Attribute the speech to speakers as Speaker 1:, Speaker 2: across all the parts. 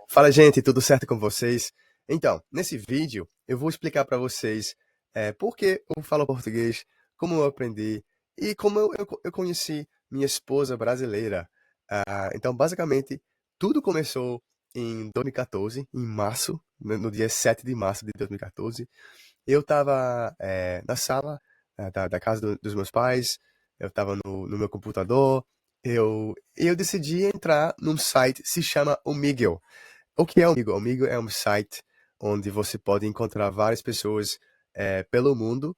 Speaker 1: Fala, gente, tudo certo com vocês? Então, nesse vídeo eu vou explicar para vocês por que eu falo português, como eu aprendi e como eu conheci minha esposa brasileira. Então, basicamente, tudo começou em 2014, em março, no dia 7 de março de 2014. Eu estava na sala da casa dos meus pais, eu estava no meu computador, eu decidi entrar num site que se chama Omegle. O que é o Amigo? O Amigo é um site onde você pode encontrar várias pessoas pelo mundo.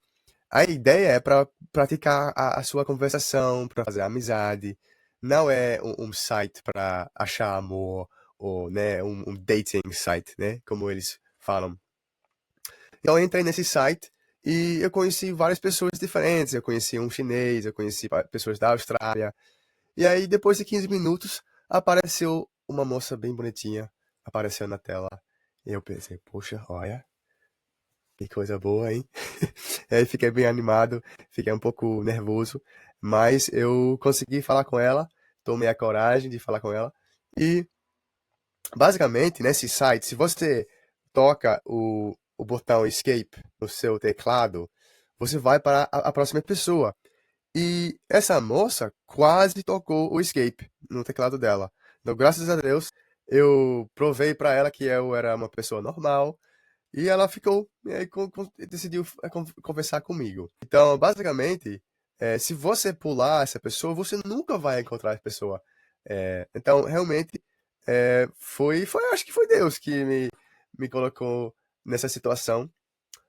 Speaker 1: A ideia é para praticar a sua conversação, para fazer amizade. Não é um site para achar amor ou né, um dating site, né, como eles falam. Então eu entrei nesse site e eu conheci várias pessoas diferentes. Eu conheci um chinês, eu conheci pessoas da Austrália. E aí, depois de 15 minutos, apareceu uma moça bem bonitinha, apareceu na tela. E eu pensei, poxa, olha, que coisa boa, hein? E aí fiquei bem animado, fiquei um pouco nervoso, mas eu consegui falar com ela, tomei a coragem de falar com ela. E, basicamente, nesse site, se você toca o botão Escape no seu teclado, você vai para a próxima pessoa. E essa moça quase tocou o escape no teclado dela. Então, graças a Deus, eu provei para ela que eu era uma pessoa normal e ela ficou e aí, decidiu conversar comigo. Então, basicamente, se você pular essa pessoa, você nunca vai encontrar essa pessoa. Então, realmente, acho que foi Deus que me colocou nessa situação.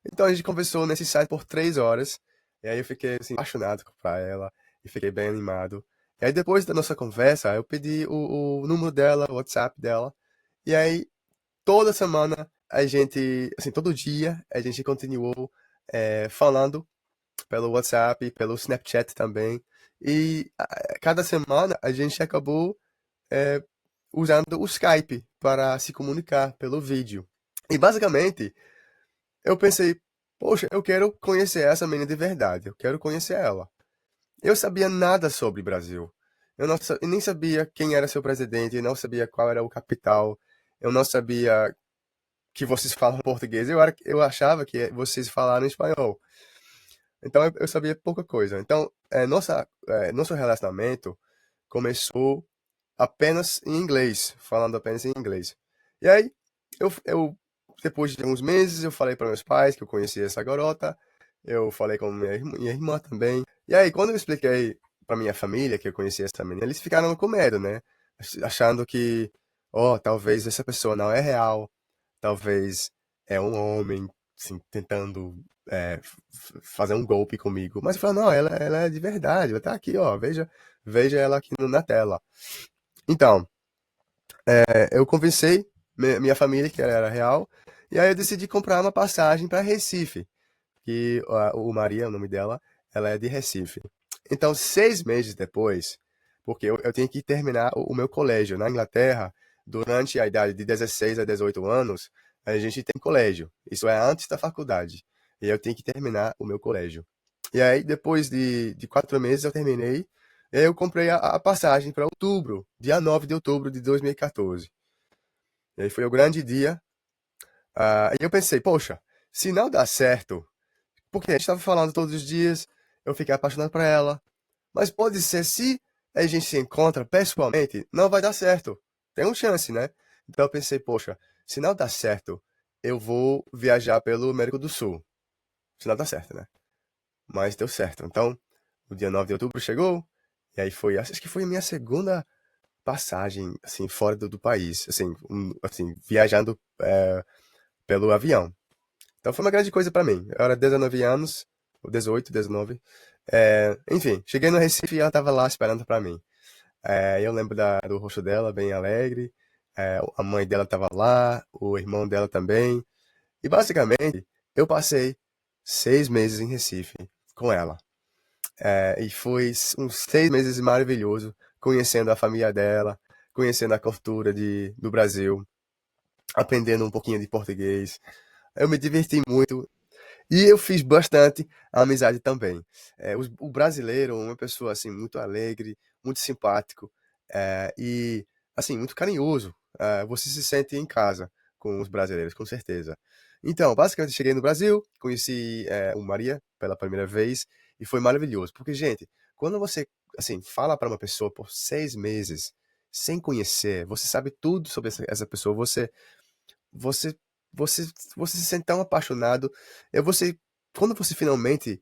Speaker 1: Então a gente conversou nesse site por 3 horas. E aí eu fiquei assim, apaixonado por ela. E fiquei bem animado. E aí depois da nossa conversa, eu pedi o número dela, o WhatsApp dela. E aí toda semana a gente, assim, todo dia a gente continuou falando pelo WhatsApp, pelo Snapchat também. E cada semana a gente acabou é, usando o Skype para se comunicar pelo vídeo. E basicamente eu pensei, poxa, eu quero conhecer essa menina de verdade, eu quero conhecer ela. Eu sabia nada sobre Brasil. Eu nem sabia quem era seu presidente, eu não sabia qual era o capital, eu não sabia que vocês falam português, eu achava que vocês falaram espanhol. Então eu sabia pouca coisa. Então, nosso relacionamento começou apenas em inglês, falando apenas em inglês. E aí, depois de uns meses, eu falei para meus pais que eu conhecia essa garota, eu falei com minha irmã também. E aí, quando eu expliquei para minha família que eu conhecia essa menina, eles ficaram com medo, né? Achando que, talvez essa pessoa não é real, talvez é um homem, assim, tentando fazer um golpe comigo. Mas eu falei, não, ela é de verdade, ela tá aqui, ó, veja ela aqui na tela. Então, eu conversei minha família que ela era real, e aí eu decidi comprar uma passagem para Recife, que o Maria, o nome dela, ela é de Recife. Então, 6 meses depois, porque eu tinha que terminar o meu colégio na Inglaterra, durante a idade de 16 a 18 anos, a gente tem colégio, isso é antes da faculdade, e eu tenho que terminar o meu colégio. E aí, depois de 4 meses, eu terminei, e aí eu comprei a passagem para outubro, dia 9 de outubro de 2014. E aí foi o grande dia. E eu pensei, poxa, se não dá certo, porque a gente estava falando todos os dias, eu fiquei apaixonado por ela, mas pode ser se a gente se encontra pessoalmente, não vai dar certo. Tem uma chance, né? Então eu pensei, poxa, se não dá certo, eu vou viajar pelo América do Sul. Se não dá certo, né? Mas deu certo. Então, o dia 9 de outubro chegou, e aí acho que foi a minha segunda passagem, assim, fora do país, assim, assim, viajando pelo avião. Então foi uma grande coisa pra mim. Eu era 19 anos, ou 18, 19. Enfim, cheguei no Recife e ela tava lá esperando pra mim. Eu lembro do rosto dela, bem alegre. A mãe dela tava lá, o irmão dela também. E basicamente, eu passei 6 meses em Recife com ela. E foi uns 6 meses maravilhoso, conhecendo a família dela, conhecendo a cultura do Brasil, aprendendo um pouquinho de português. Eu me diverti muito. E eu fiz bastante amizade também. O brasileiro é uma pessoa assim muito alegre, muito simpático e assim muito carinhoso. você se sente em casa com os brasileiros, com certeza. Então, basicamente, cheguei no Brasil, conheci o Maria pela primeira vez e foi maravilhoso. Porque, gente, quando você, assim, fala para uma pessoa por 6 meses, sem conhecer, você sabe tudo sobre essa pessoa, você, você, você se sente tão apaixonado. Quando você finalmente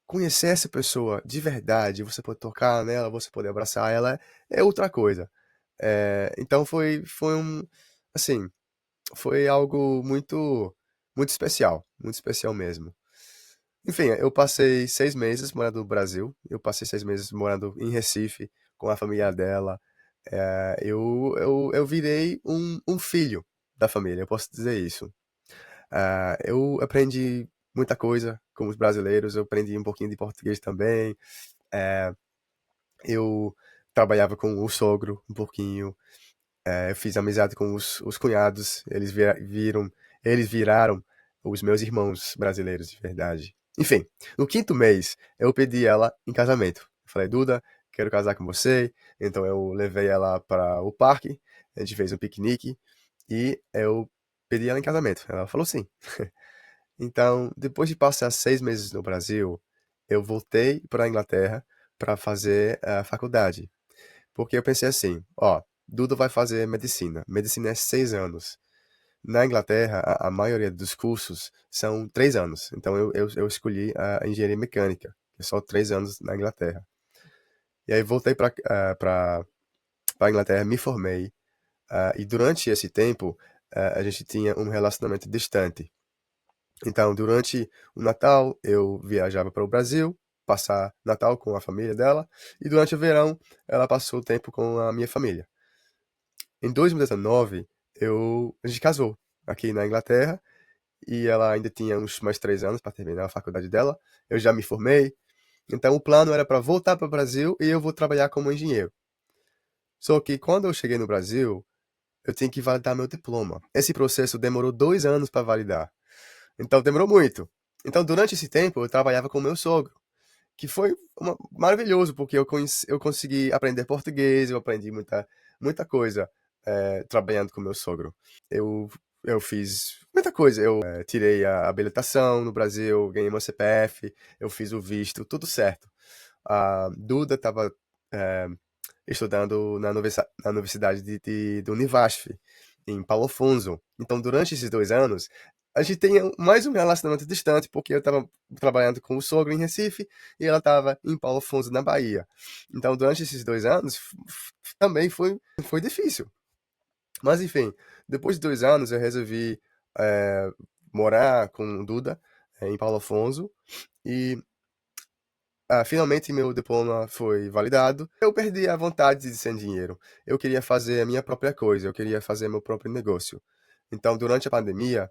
Speaker 1: conhecer essa pessoa de verdade, você pode tocar nela, você pode abraçar ela, é outra coisa. Então assim, foi algo muito especial mesmo. Enfim, eu passei 6 meses morando no Brasil, eu passei 6 meses morando em Recife com a família dela. Eu virei um filho da família, eu posso dizer isso. Eu aprendi muita coisa com os brasileiros, eu aprendi um pouquinho de português também. eh, eu trabalhava com o sogro um pouquinho. Eu fiz amizade com os cunhados, eles viraram os meus irmãos brasileiros de verdade. Enfim, no quinto mês, eu pedi ela em casamento. Falei, Duda, quero casar com você. Então eu levei ela para o parque, a gente fez um piquenique e eu pedi ela em casamento. Ela falou sim. Então, depois de passar 6 meses no Brasil, eu voltei para a Inglaterra para fazer a faculdade. Porque eu pensei assim, ó, Duda vai fazer medicina. Medicina é 6 anos. Na Inglaterra, a maioria dos cursos são 3 anos. Então eu escolhi a engenharia mecânica, que é só 3 anos na Inglaterra. E aí voltei para a Inglaterra, me formei. E durante esse tempo, a gente tinha um relacionamento distante. Então, durante o Natal, eu viajava para o Brasil, passar Natal com a família dela. E durante o verão, ela passou o tempo com a minha família. Em 2019, a gente casou aqui na Inglaterra e ela ainda tinha uns mais 3 anos para terminar a faculdade dela. Eu já me formei, então o plano era para voltar para o Brasil e eu vou trabalhar como engenheiro. Só que quando eu cheguei no Brasil, eu tinha que validar meu diploma. Esse processo demorou 2 anos para validar, então demorou muito. Então durante esse tempo eu trabalhava com meu sogro, que foi maravilhoso porque eu consegui aprender português, eu aprendi muita coisa trabalhando com meu sogro. Eu, eu fiz muita coisa. Eu tirei a habilitação no Brasil, ganhei meu CPF, eu fiz o visto, tudo certo. A Duda estava estudando na Universidade de Univasf, em Paulo Afonso. Então, durante esses 2 anos, a gente tem mais um relacionamento distante, porque eu estava trabalhando com o sogro em Recife e ela estava em Paulo Afonso, na Bahia. Então, durante esses 2 anos, também foi difícil. Mas enfim, depois de 2 anos eu resolvi eh, morar com o Duda em Paulo Afonso e finalmente meu diploma foi validado. Eu perdi a vontade de sem dinheiro. Eu queria fazer a minha própria coisa, eu queria fazer meu próprio negócio. Então, durante a pandemia,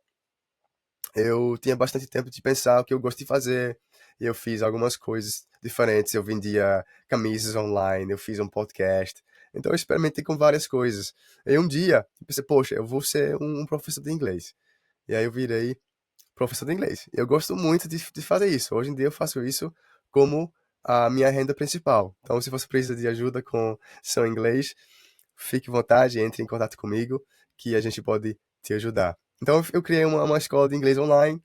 Speaker 1: eu tinha bastante tempo de pensar o que eu gosto de fazer. E eu fiz algumas coisas diferentes. Eu vendia camisas online, eu fiz um podcast. Então eu experimentei com várias coisas. E um dia, eu pensei, poxa, eu vou ser um professor de inglês. E aí eu virei professor de inglês. Eu gosto muito de fazer isso. Hoje em dia eu faço isso como a minha renda principal. Então, se você precisa de ajuda com seu inglês, fique à vontade, entre em contato comigo, que a gente pode te ajudar. Então, eu criei uma escola de inglês online,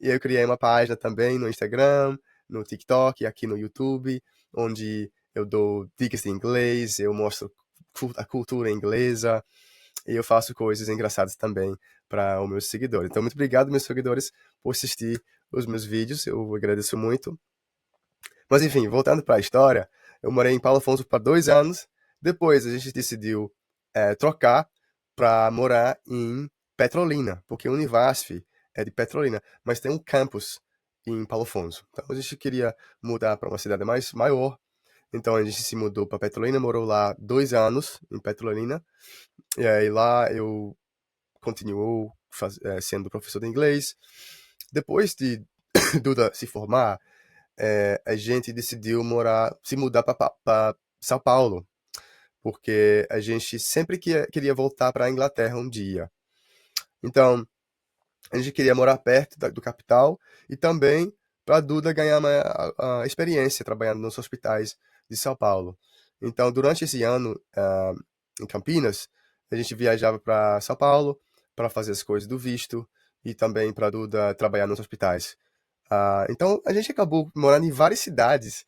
Speaker 1: e eu criei uma página também no Instagram, no TikTok e aqui no YouTube, onde eu dou dicas de inglês, eu mostro a cultura inglesa, e eu faço coisas engraçadas também para os meus seguidores. Então, muito obrigado, meus seguidores, por assistir os meus vídeos. Eu agradeço muito. Mas, enfim, voltando para a história, eu morei em Paulo Afonso por 2 anos. Depois, a gente decidiu trocar para morar em Petrolina, porque a Univasf é de Petrolina, mas tem um campus em Paulo Afonso. Então, a gente queria mudar para uma cidade maior. Então, a gente se mudou para Petrolina, morou lá 2 anos em Petrolina. E aí lá eu continuou sendo professor de inglês. Depois de Duda se formar, a gente decidiu se mudar para São Paulo, porque a gente sempre queria voltar para a Inglaterra um dia. Então, a gente queria morar perto do capital e também para Duda ganhar a experiência trabalhando nos hospitais de São Paulo. Então, durante esse ano em Campinas, a gente viajava para São Paulo para fazer as coisas do visto e também para Duda trabalhar nos hospitais. Então a gente acabou morando em várias cidades,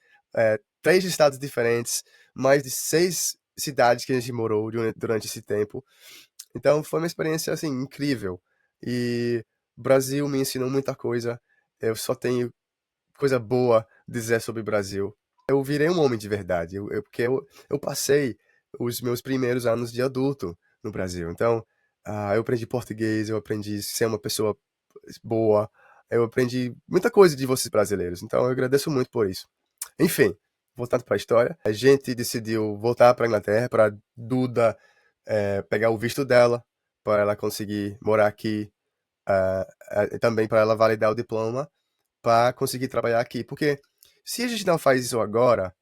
Speaker 1: 3 estados diferentes, mais de 6 cidades que a gente morou durante esse tempo. Então foi uma experiência assim incrível. E o Brasil me ensinou muita coisa. Eu só tenho coisa boa dizer sobre o Brasil. Eu virei um homem de verdade, porque eu passei os meus primeiros anos de adulto no Brasil. Então, eu aprendi português, eu aprendi a ser uma pessoa boa, eu aprendi muita coisa de vocês brasileiros. Então, eu agradeço muito por isso. Enfim, voltando para a história, a gente decidiu voltar para a Inglaterra para Duda pegar o visto dela, para ela conseguir morar aqui, também para ela validar o diploma para conseguir trabalhar aqui. Porque se a gente não faz isso agora,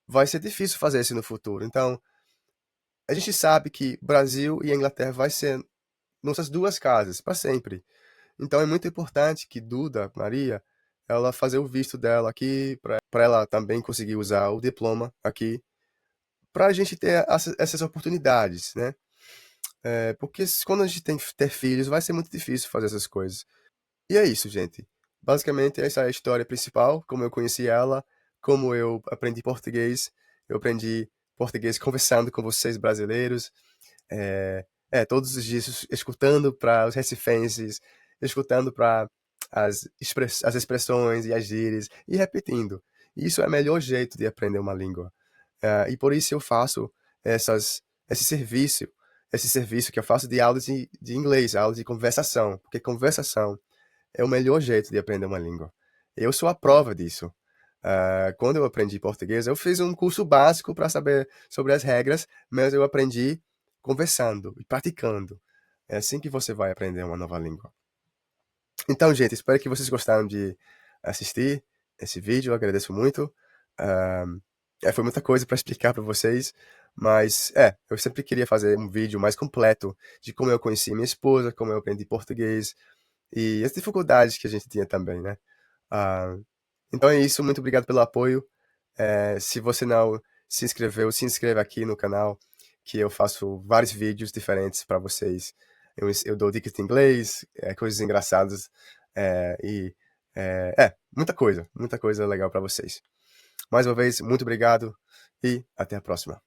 Speaker 1: vai ser difícil fazer isso no futuro. Então, a gente sabe que Brasil e a Inglaterra vai ser nossas duas casas para sempre. Então, é muito importante que Duda, Maria, ela fazer o visto dela aqui, para ela também conseguir usar o diploma aqui, para a gente ter essas oportunidades, né? Porque quando a gente tem que ter filhos, vai ser muito difícil fazer essas coisas. E é isso, gente. Basicamente, essa é a história principal, como eu conheci ela, como eu aprendi português. Eu aprendi português conversando com vocês brasileiros, todos os dias escutando para os recifenses, escutando para as expressões e as gírias e repetindo. Isso é o melhor jeito de aprender uma língua. E por isso eu faço essas, esse serviço, esse serviço que eu faço de aulas de inglês, aulas de conversação, porque conversação é o melhor jeito de aprender uma língua. Eu sou a prova disso. Quando eu aprendi português, eu fiz um curso básico para saber sobre as regras, mas eu aprendi conversando e praticando. É assim que você vai aprender uma nova língua. Então, gente, espero que vocês gostaram de assistir esse vídeo. Eu agradeço muito. Ah, foi muita coisa para explicar para vocês, mas eu sempre queria fazer um vídeo mais completo de como eu conheci minha esposa, como eu aprendi português e as dificuldades que a gente tinha também, né? Ah, então é isso, muito obrigado pelo apoio. Se você não se inscreveu, se inscreva aqui no canal, que eu faço vários vídeos diferentes para vocês. Eu dou dicas de inglês, coisas engraçadas, e muita coisa legal para vocês. Mais uma vez, muito obrigado e até a próxima.